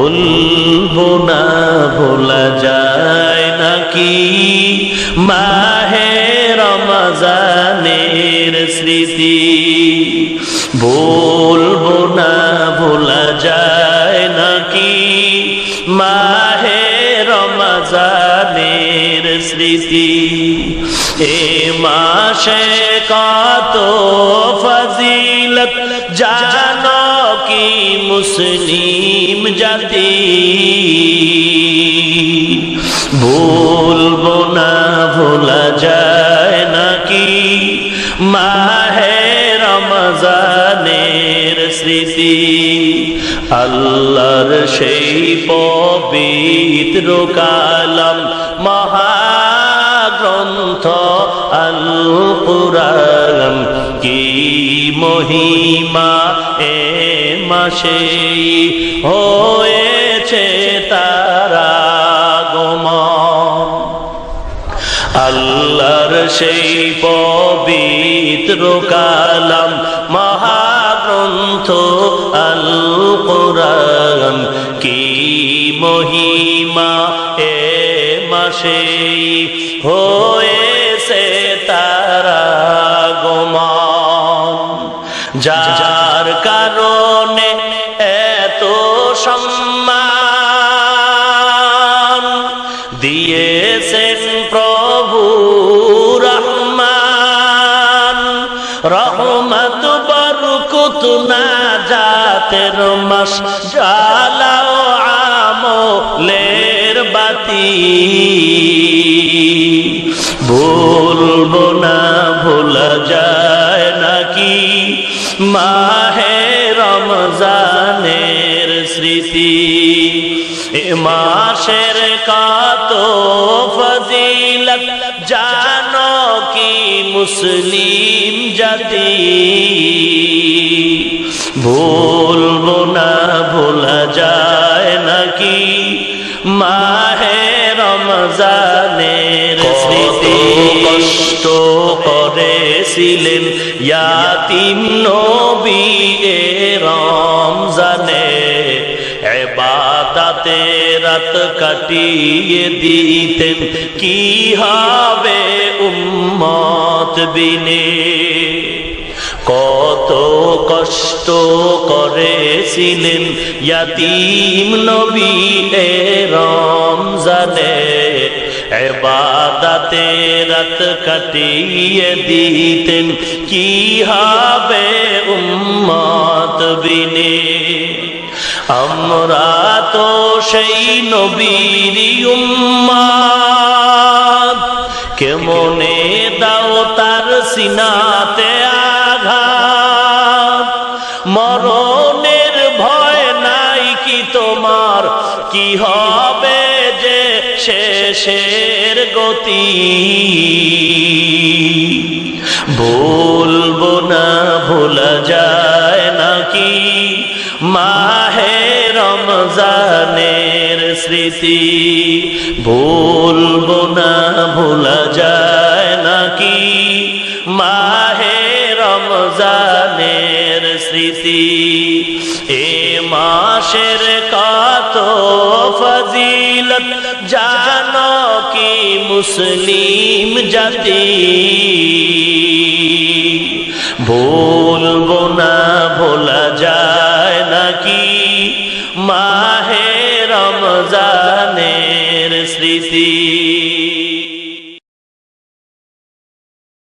বলবো না ভোলা যায় নাকি মাহে রমজানের স্মৃতি, বলবো না ভোলা যায় নাকি মাহে রমজানের স্মৃতি। এ মাসে কত ফজিলত জানো কি মুসলিম জাতি, বলবো না ভোলা যায় নাকি মাহে রমজানের স্মৃতি। আল্লাহর সেই পবিত্র কালাম মহাগ্রন্থ আল কুরআন, কি মহিমা এ মাসে হয়েছে তারা আগমন। আল্লাহর সেই পবিত্র কালাম মহাগ্রন্থ আল কুরআন, কি মহিমা এ মাসে হয়েছে তারা আগমন। যার কারণে এত সম্মান দিয়েছেন প্রভু রহমান, রহমত বরকত নাজাতের মাস জ্বালাও আমলের বাতি, বলবো না ভোলা যায় নাকি মাহে রমজানের স্মৃতি। এ মাসের কত ফজিলত জানো কি মুসলিম জাতি, বলবো না ভোলা যায় নাকি মাহে রমজানের স্মৃতি। কষ্ট করেছিলেন ইয়াতিম নবী এ রমজানে, ইবাদতে রাত কাটিয়ে দিতেন কি হবে উম্মত বিনে। কত কষ্ট করেছিলেন ইয়াতিম নবী এ রমজানে, ইবাদতে রাত কাটিয়ে দিতেন কি হবে উম্মত বিনে। আমরা তো সেই নবীর উম্মত, কেমনে দাও তার সিনাতে আঘাত, মরণের ভয় নাই কি তোমার, কি হবে যে শেষের গতি, বলবো না ভোলা যায় নাকি মাহে রমজানের স্মৃতি, বলবো না ভোলা যায় নাকি মাহে রমজানের স্মৃতি। এ মাসের কত ফজিলত জানো কি মুসলিম জাতি, বলবো না ভোলা যায় নাকি মাহে রমজানের স্মৃতি।